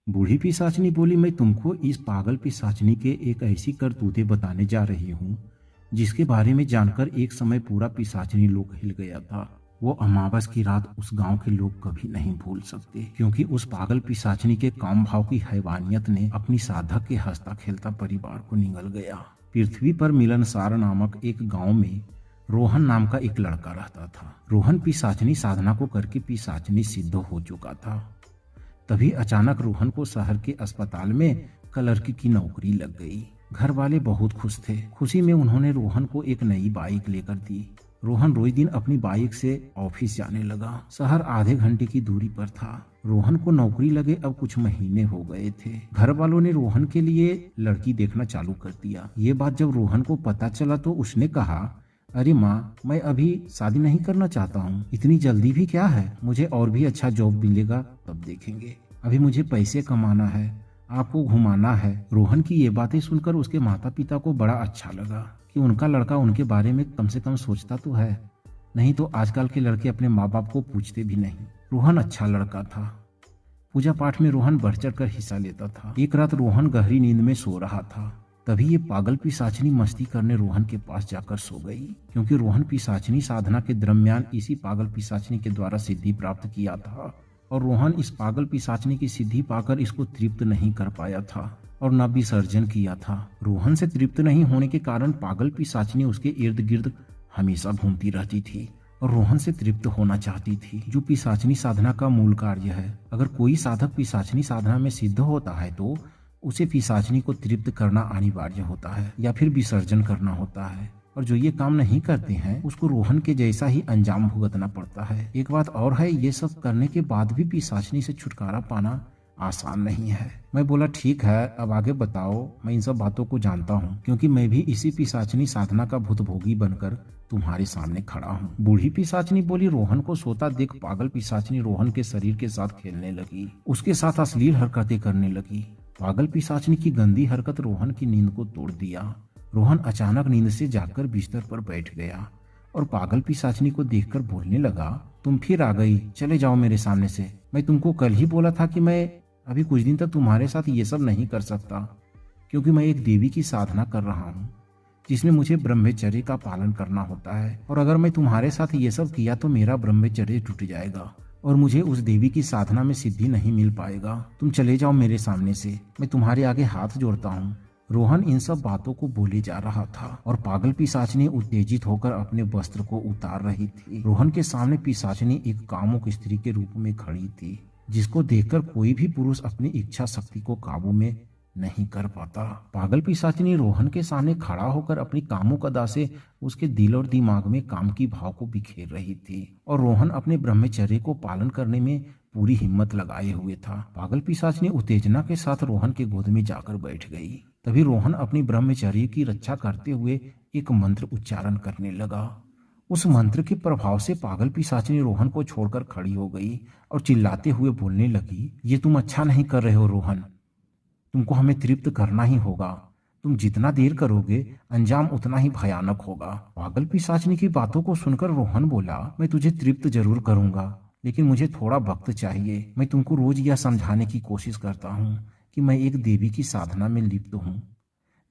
बूढ़ी पिशाचनी बोली, मैं तुमको इस पागल पिशाचनी के एक ऐसी करतूतें बताने जा रही हूँ जिसके बारे में जानकर एक समय पूरा पिशाचनी लोक हिल गया था। वो अमावस की रात उस गांव के लोग कभी नहीं भूल सकते, क्योंकि उस पागल पिशाचनी के काम भाव की हैवानियत ने अपनी साधक के हंसता खेलता परिवार को निगल गया। पृथ्वी पर मिलनसार नामक एक गांव में रोहन नाम का एक लड़का रहता था। रोहन पिशाचनी साधना को करके पिशाचनी सिद्ध हो चुका था। तभी अचानक रोहन को शहर के अस्पताल में क्लर्क की नौकरी लग गई। घर वाले बहुत खुश थे। खुशी में उन्होंने रोहन को एक नई बाइक लेकर दी। रोहन रोज दिन अपनी बाइक से ऑफिस जाने लगा। शहर आधे घंटे की दूरी पर था। रोहन को नौकरी लगे अब कुछ महीने हो गए थे। घर वालों ने रोहन के लिए लड़की देखना चालू कर दिया। ये बात जब रोहन को पता चला तो उसने कहा, अरे माँ, मैं अभी शादी नहीं करना चाहता हूँ। इतनी जल्दी भी क्या है, मुझे और भी अच्छा जॉब मिलेगा तब देखेंगे। अभी मुझे पैसे कमाना है, आपको घुमाना है। रोहन की ये बातें सुनकर उसके माता पिता को बड़ा अच्छा लगा कि उनका लड़का उनके बारे में कम से कम सोचता तो है। नहीं तो आजकल के लड़के अपने माँ बाप को पूछते भी नहीं। रोहन अच्छा लड़का था। पूजा पाठ में रोहन बढ़ चढ़ कर हिस्सा लेता था। एक रात रोहन गहरी नींद में सो रहा था। तभी ये पागल पिशाचनी मस्ती करने रोहन के पास जाकर सो गई, क्योंकि रोहन पिशाचनी साधना के दरमियान इसी पागल पिशाचनी के द्वारा सिद्धि प्राप्त किया था। और रोहन इस पागल पिशाचनी की सिद्धि पाकर इसको तृप्त नहीं कर पाया था और न विसर्जन किया था। रोहन से तृप्त नहीं होने के कारण पागल पिशाचनी उसके इर्द गिर्द हमेशा घूमती रहती थी और रोहन से तृप्त होना चाहती थी, जो पिशाचनी साधना का मूल कार्य है। अगर कोई साधक पिशाचनी साधना में सिद्ध होता है तो उसे पिशाचनी को तृप्त करना अनिवार्य होता है या फिर विसर्जन करना होता है। और जो ये काम नहीं करते हैं उसको रोहन के जैसा ही अंजाम भुगतना पड़ता है। एक बात और है, ये सब करने के बाद भी पिशाचनी से छुटकारा पाना आसान नहीं है। मैं बोला, ठीक है, अब आगे बताओ। मैं इन सब बातों को जानता हूँ, क्योंकि मैं भी इसी पिशाचनी साधना का भूतभोगी बनकर तुम्हारे सामने खड़ा हूँ। बूढ़ी पिशाचनी बोली। रोहन को सोता देख पागल पिशाचनी रोहन के शरीर के साथ खेलने लगी, उसके साथ अश्लील हरकतें करने लगी। पागल पिशाचनी की गंदी हरकत रोहन की नींद को तोड़ दिया। रोहन अचानक नींद से जागकर बिस्तर पर बैठ गया और पागल पिशाचनी को देखकर बोलने लगा, तुम फिर आ गई, चले जाओ मेरे सामने से। मैं तुमको कल ही बोला था कि मैं अभी कुछ दिन तक तुम्हारे साथ ये सब नहीं कर सकता, क्योंकि मैं एक देवी की साधना कर रहा हूँ जिसमें मुझे ब्रह्मचर्य का पालन करना होता है। और अगर मैं तुम्हारे साथ ये सब किया तो मेरा ब्रह्मचर्य टूट जाएगा और मुझे उस देवी की साधना में सिद्धि नहीं मिल पाएगा। तुम चले जाओ मेरे सामने से, मैं तुम्हारे आगे हाथ जोड़ता हूँ। रोहन इन सब बातों को बोले जा रहा था और पागल पिशाचनी उत्तेजित होकर अपने वस्त्र को उतार रही थी। रोहन के सामने पिशाचनी एक कामुक स्त्री के रूप में खड़ी थी, जिसको देखकर कोई भी पुरुष अपनी इच्छा शक्ति को काबू में नहीं कर पाता। पागल पिशाचनी रोहन के सामने खड़ा होकर अपनी कामुक अदा से उसके दिल और दिमाग में काम की भाव को बिखेर रही थी और रोहन अपने ब्रह्मचर्य को पालन करने में पूरी हिम्मत लगाए हुए था। पागल पिशाचनी उत्तेजना के साथ रोहन के गोद में जाकर बैठ गई। तभी रोहन अपनी ब्रह्मचर्य की रक्षा करते हुए एक मंत्र उच्चारण करने लगा। उस मंत्र के प्रभाव से पागल पिशाचनी रोहन को छोड़कर खड़ी हो गई और चिल्लाते हुए बोलने लगी, ये तुम अच्छा नहीं कर रहे हो रोहन, तुमको हमें तृप्त करना ही होगा। तुम जितना देर करोगे अंजाम उतना ही भयानक होगा। पागल पिशाचनी की बातों को सुनकर रोहन बोला, मैं तुझे तृप्त जरूर करूंगा, लेकिन मुझे थोड़ा वक्त चाहिए। मैं तुमको रोज यह समझाने की कोशिश करता हूँ कि मैं एक देवी की साधना में लिप्त हूँ।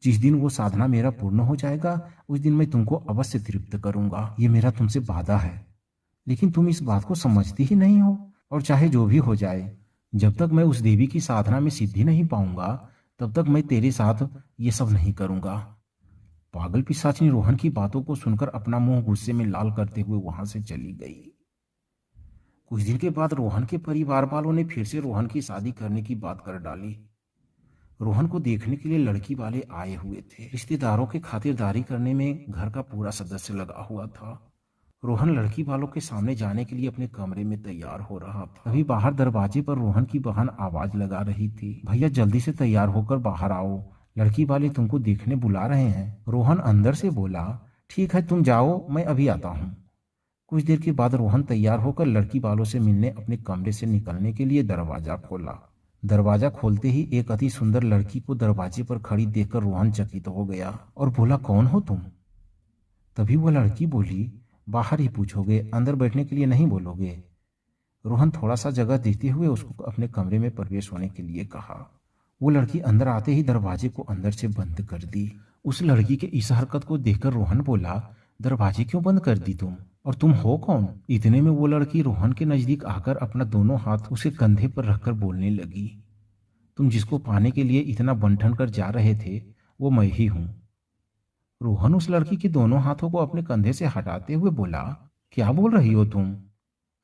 जिस दिन वो साधना मेरा पूर्ण हो जाएगा उस दिन मैं तुमको अवश्य तृप्त करूंगा। ये मेरा तुमसे वादा है। लेकिन तुम इस बात को समझती ही नहीं हो, और चाहे जो भी हो जाए, जब तक मैं उस देवी की साधना में सिद्धि नहीं पाऊंगा तब तक मैं तेरे साथ ये सब नहीं करूंगा। पागल पिशाचनी रोहन की बातों को सुनकर अपना मुंह गुस्से में लाल करते हुए वहां से चली गई। कुछ दिन के बाद रोहन के परिवार वालों ने फिर से रोहन की शादी करने की बात कर डाली। रोहन को देखने के लिए लड़की वाले आए हुए थे। रिश्तेदारों की खातिरदारी करने में घर का पूरा सदस्य लगा हुआ था। रोहन लड़की वालों के सामने जाने के लिए अपने कमरे में तैयार हो रहा था। तभी बाहर दरवाजे पर रोहन की बहन आवाज लगा रही थी, भैया जल्दी से तैयार होकर बाहर आओ, लड़की वाले तुमको देखने बुला रहे हैं। रोहन अंदर से बोला, ठीक है तुम जाओ, मैं अभी आता हूँ। कुछ देर के बाद रोहन तैयार होकर लड़की वालों से मिलने अपने कमरे से निकलने के लिए दरवाजा खोला। दरवाजा खोलते ही एक अति सुंदर लड़की को दरवाजे पर खड़ी देखकर रोहन चकित हो गया और बोला, कौन हो तुम? तभी वह लड़की बोली, बाहर ही पूछोगे, अंदर बैठने के लिए नहीं बोलोगे। रोहन थोड़ा सा जगह देते हुए उसको अपने कमरे में प्रवेश होने के लिए कहा। वो लड़की अंदर आते ही दरवाजे को अंदर से बंद कर दी। उस लड़की के इस हरकत को देखकर रोहन बोला, दरवाजे क्यों बंद कर दी तुम, और तुम हो कौन? इतने में वो लड़की रोहन के नजदीक आकर अपना दोनों हाथ उसके कंधे पर रखकर बोलने लगी, तुम जिसको पाने के लिए इतना बंठन कर जा रहे थे वो मैं ही हूं। रोहन उस लड़की के दोनों हाथों को अपने कंधे से हटाते हुए बोला, क्या बोल रही हो तुम?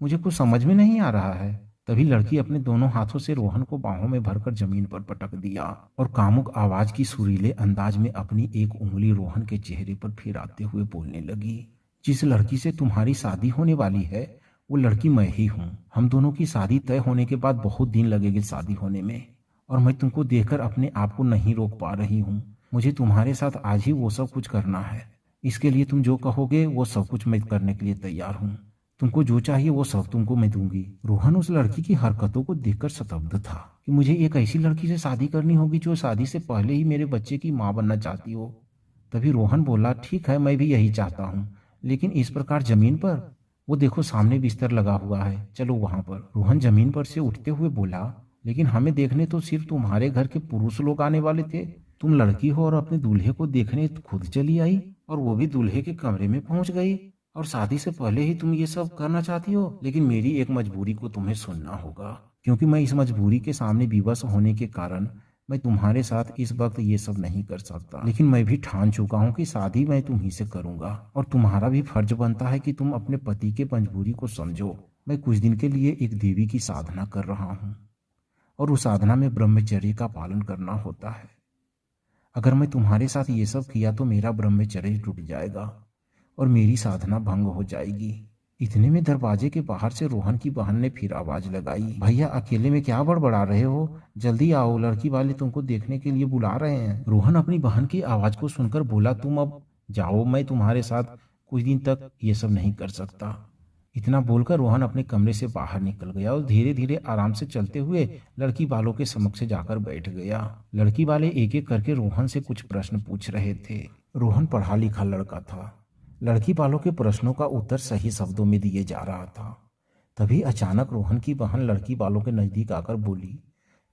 मुझे कुछ समझ में नहीं आ रहा है। तभी लड़की अपने दोनों हाथों से रोहन को बाहों में भरकर जमीन पर पटक दिया और कामुक आवाज की सुरीले अंदाज में अपनी एक उंगली रोहन के चेहरे पर फिराते हुए बोलने लगी, जिस लड़की से तुम्हारी शादी होने वाली है वो लड़की मैं ही हूँ। हम दोनों की शादी तय होने के बाद बहुत दिन लगेंगे शादी होने में, और मैं तुमको देखकर अपने आप को नहीं रोक पा रही हूँ। मुझे तुम्हारे साथ आज ही वो सब कुछ करना है। इसके लिए तुम जो कहोगे वो सब कुछ मैं करने के लिए तैयार हूँ। तुमको जो चाहिए वो सब तुमको मैं दूंगी। रोहन उस लड़की की हरकतों को देखकर स्तब्ध था कि मुझे एक ऐसी लड़की से शादी करनी होगी जो शादी से पहले ही मेरे बच्चे की माँ बनना चाहती हो। तभी रोहन बोला, ठीक है, मैं भी यही चाहता हूँ, लेकिन इस प्रकार जमीन पर? वो देखो सामने बिस्तर लगा हुआ है, चलो वहां पर। रोहन जमीन पर से उठते हुए बोला, लेकिन हमें देखने तो सिर्फ तुम्हारे घर के पुरुष लोग आने वाले थे। तुम लड़की हो और अपने दूल्हे को देखने खुद चली आई, और वो भी दूल्हे के कमरे में पहुंच गई, और शादी से पहले ही तुम ये सब करना चाहती हो। लेकिन मेरी एक मजबूरी को तुम्हें सुनना होगा, क्योंकि मैं इस मजबूरी के सामने विवश होने के कारण मैं तुम्हारे साथ इस वक्त ये सब नहीं कर सकता। लेकिन मैं भी ठान चुका हूँ कि शादी मैं तुम्ही से करूंगा, और तुम्हारा भी फर्ज बनता है कि तुम अपने पति के मजबूरी को समझो। मैं कुछ दिन के लिए एक देवी की साधना कर रहा हूँ, और उस साधना में ब्रह्मचर्य का पालन करना होता है। अगर मैं तुम्हारे साथ ये सब किया तो मेरा ब्रह्मचर्य टूट जाएगा और मेरी साधना भंग हो जाएगी। इतने में दरवाजे के बाहर से रोहन की बहन ने फिर आवाज लगाई, भैया अकेले में क्या बड़बड़ा रहे हो? जल्दी आओ, लड़की वाले तुमको देखने के लिए बुला रहे हैं। रोहन अपनी बहन की आवाज को सुनकर बोला, तुम अब जाओ, मैं तुम्हारे साथ कुछ दिन तक ये सब नहीं कर सकता। इतना बोलकर रोहन अपने कमरे से बाहर निकल गया और धीरे धीरे आराम से चलते हुए लड़की वालों के समक्ष जाकर बैठ गया। लड़की वाले एक एक करके रोहन से कुछ प्रश्न पूछ रहे थे। रोहन पढ़ा लिखा लड़का था। लड़की वालों के प्रश्नों का उत्तर सही शब्दों में दिए जा रहा था। तभी अचानक रोहन की बहन लड़की वालों के नजदीक आकर बोली,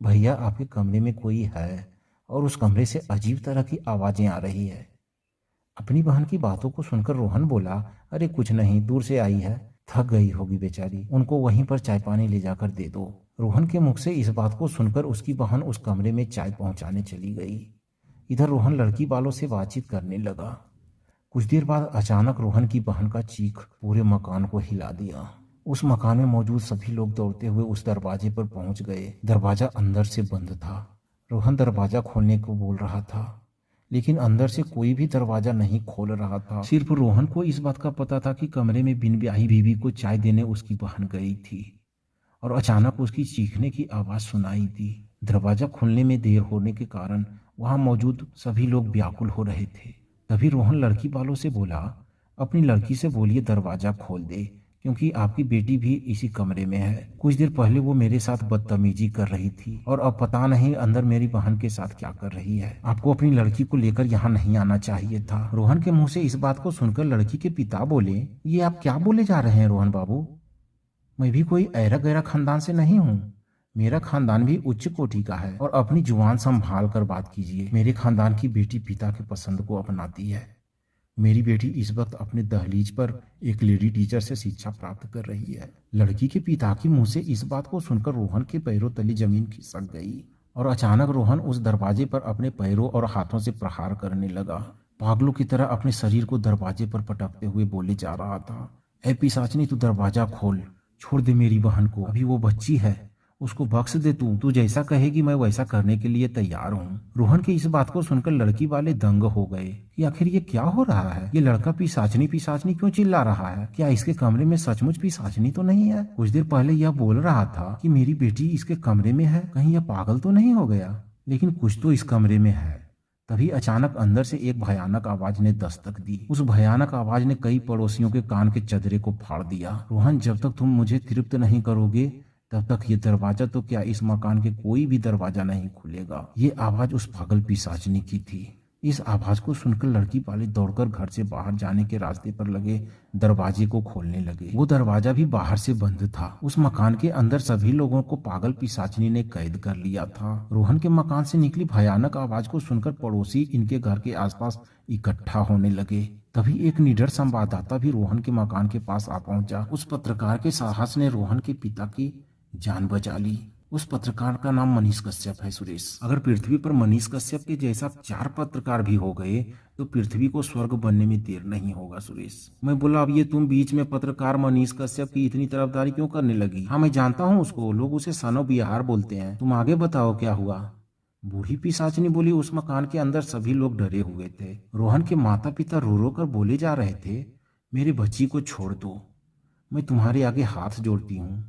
भैया आपके कमरे में कोई है, और उस कमरे से अजीब तरह की आवाजें आ रही है। अपनी बहन की बातों को सुनकर रोहन बोला, अरे कुछ नहीं, दूर से आई है, थक गई होगी बेचारी, उनको वहीं पर चाय पानी ले जाकर दे दो। रोहन के मुख से इस बात को सुनकर उसकी बहन उस कमरे में चाय पहुंचाने चली गई। इधर रोहन लड़की वालों से बातचीत करने लगा। कुछ देर बाद अचानक रोहन की बहन का चीख पूरे मकान को हिला दिया। उस मकान में मौजूद सभी लोग दौड़ते हुए उस दरवाजे पर पहुंच गए। दरवाजा अंदर से बंद था। रोहन दरवाजा खोलने को बोल रहा था, लेकिन अंदर से कोई भी दरवाजा नहीं खोल रहा था। सिर्फ रोहन को इस बात का पता था कि कमरे में बिन ब्याही बीवी को चाय देने उसकी बहन गई थी, और अचानक उसकी चीखने की आवाज सुनाई दी। दरवाजा खुलने में देर होने के कारण वहां मौजूद सभी लोग व्याकुल हो रहे थे। तभी रोहन लड़की वालों से बोला, अपनी लड़की से बोलिए दरवाजा खोल दे, क्योंकि आपकी बेटी भी इसी कमरे में है। कुछ देर पहले वो मेरे साथ बदतमीजी कर रही थी, और अब पता नहीं अंदर मेरी बहन के साथ क्या कर रही है। आपको अपनी लड़की को लेकर यहाँ नहीं आना चाहिए था। रोहन के मुंह से इस बात को सुनकर लड़की के पिता बोले, ये आप क्या बोले जा रहे हैं रोहन बाबू? मैं भी कोई ऐरा गैरा खानदान से नहीं हूँ। मेरा खानदान भी उच्च कोटि का है, और अपनी जुबान संभाल कर बात कीजिए। मेरे खानदान की बेटी पिता के पसंद को अपनाती है। मेरी बेटी इस वक्त अपने दहलीज पर एक लेडी टीचर से शिक्षा प्राप्त कर रही है। लड़की के पिता के मुंह से इस बात को सुनकर रोहन के पैरों तले जमीन खिसक गई, और अचानक रोहन उस दरवाजे पर अपने पैरों और हाथों से प्रहार करने लगा। पागलों की तरह अपने शरीर को दरवाजे पर पटकते हुए बोले जा रहा था, ऐ पिशाचनी, तू दरवाजा खोल, छोड़ दे मेरी बहन को, अभी वो बच्ची है, उसको बख्श दे। तू जैसा कहेगी मैं वैसा करने के लिए तैयार हूँ। रोहन की इस बात को सुनकर लड़की वाले दंग हो गए कि आखिर ये क्या हो रहा है। ये लड़का पिशाचनी पिशाचनी क्यों चिल्ला रहा है? क्या इसके कमरे में सचमुच पिशाचनी तो नहीं है? कुछ देर पहले यह बोल रहा था कि मेरी बेटी इसके कमरे में है, कहीं यह पागल तो नहीं हो गया? लेकिन कुछ तो इस कमरे में है। तभी अचानक अंदर से एक भयानक आवाज ने दस्तक दी। उस भयानक आवाज ने कई पड़ोसियों के कान के चदरे को फाड़ दिया। रोहन, जब तक तुम मुझे तृप्त नहीं करोगे तब तक ये दरवाजा तो क्या, इस मकान के कोई भी दरवाजा नहीं खुलेगा। ये आवाज उस पागल पिशाचनी की थी। इस आवाज को सुनकर लड़की वाले दौड़कर घर से बाहर जाने के रास्ते पर लगे दरवाजे को खोलने लगे। वो दरवाजा भी बाहर से बंद था। उस मकान के अंदर सभी लोगों को पागल पिशाचिनी ने कैद कर लिया था। रोहन के मकान से निकली भयानक आवाज को सुनकर पड़ोसी इनके घर के आसपास इकट्ठा होने लगे। तभी एक निडर संवाददाता भी रोहन के मकान के पास आ पहुंचा। उस पत्रकार के साहस ने रोहन के पिता की जान बचा ली। उस पत्रकार का नाम मनीष कश्यप है सुरेश। अगर पृथ्वी पर मनीष कश्यप के जैसा 4 पत्रकार भी हो गए तो पृथ्वी को स्वर्ग बनने में देर नहीं होगा सुरेश। मैं बोला, अब ये तुम बीच में पत्रकार मनीष कश्यप की इतनी तरफदारी क्यों करने लगी? हाँ मैं जानता हूँ उसको, लोग उसे सनो बिहार बोलते हैं। तुम आगे बताओ क्या हुआ? बूढ़ी पिशाचिनी बोली, उस मकान के अंदर सभी लोग डरे हुए थे। रोहन के माता पिता रो रो कर बोले जा रहे थे, मेरी बच्ची को छोड़ दो, मैं तुम्हारे आगे हाथ जोड़ती हूँ।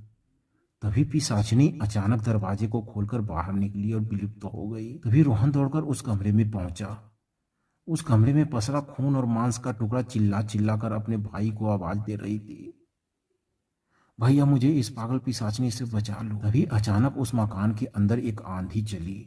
तभी पिशाचिनी अचानक दरवाजे को खोलकर बाहर निकली और विलुप्त हो गई। तभी रोहन दौड़कर उस कमरे में पहुंचा। उस कमरे में पसरा खून और मांस का टुकड़ा चिल्ला चिल्ला कर अपने भाई को आवाज दे रही थी, भैया मुझे इस पागल पिशाचिनी से बचा लो। तभी अचानक उस मकान के अंदर एक आंधी चली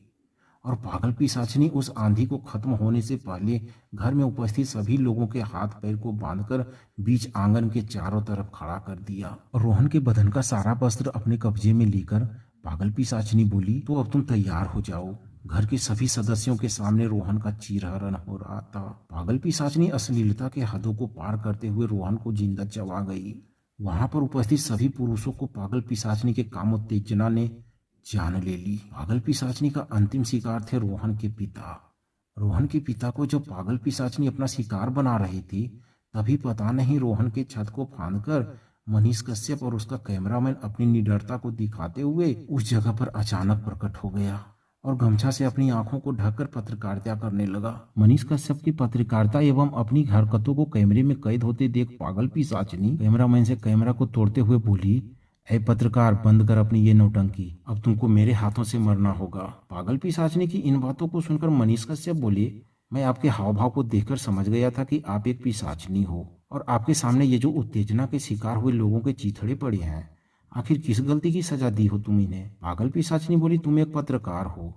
और पागल पिशाचिनी उस आंधी को खत्म होने से पहले घर में उपस्थित सभी लोगों के हाथ पैर को बांधकर बीच आंगन के चारों तरफ खड़ा कर दिया। और रोहन के बदन का सारा वस्त्र अपने कब्जे में लेकर पागल पिशाचिनी बोली, तो अब तुम तैयार हो जाओ। घर के सभी सदस्यों के सामने रोहन का चीरहरण हो रहा था। पागल पिशाचिनी अश्लीलता के हदों को पार करते हुए रोहन को जिंदा चबा गई। वहां पर उपस्थित सभी पुरुषों को पागल पिशाचिनी के कामोत्तेजना ने जान ले ली। पागल पिशाचिनी का अंतिम शिकार थे रोहन के पिता। रोहन के पिता को जब पागल पिशाचिनी अपना शिकार बना रही थी, तभी पता नहीं रोहन के छत को फांदकर मनीष कश्यप और उसका कैमरामैन अपनी निडरता को दिखाते हुए उस जगह पर अचानक प्रकट हो गया और गमछा से अपनी आंखों को ढककर पत्रकारिता करने लगा। मनीष कश्यप की पत्रकारिता एवं अपनी हरकतों को कैमरे में कैद होते देख पागल पिशाचिनी कैमरामैन से कैमरा को तोड़ते हुए बोली, ऐ पत्रकार, बंद कर अपनी ये नौटंकी, अब तुमको मेरे हाथों से मरना होगा। पागल पिशाचिनी की इन बातों को सुनकर मनीष कश्यप बोले, मैं आपके हाव भाव को देखकर समझ गया था कि आप एक पिशाचिनी हो और आपके सामने ये जो उत्तेजना के शिकार हुए लोगों के चीथड़े पड़े हैं, आखिर किस गलती की सजा दी हो तुम इन्हें? पागल पिशाचिनी बोली, तुम एक पत्रकार हो,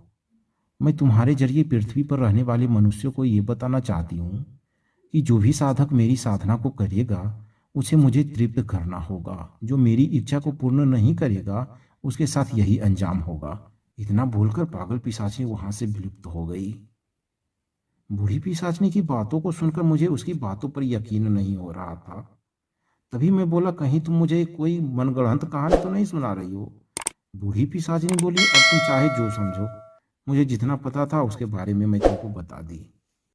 मैं तुम्हारे जरिए पृथ्वी पर रहने वाले मनुष्यों को ये बताना चाहती हूँ कि जो भी साधक मेरी साधना को करेगा उसे मुझे तृप्त करना होगा। जो मेरी इच्छा को पूर्ण नहीं करेगा उसके साथ यही अंजाम होगा। इतना बोलकर पागल पिशाचिनी वहां से विलुप्त हो गई। बूढ़ी पिशाचिनी की बातों को सुनकर मुझे उसकी बातों पर यकीन नहीं हो रहा था। तभी मैं बोला, कहीं तुम मुझे कोई मनगढ़ंत कहानी तो नहीं सुना रही हो? बूढ़ी पिशाचिनी बोली, अब तुम चाहे जो समझो, मुझे जितना पता था उसके बारे में मैं तुमको बता दी।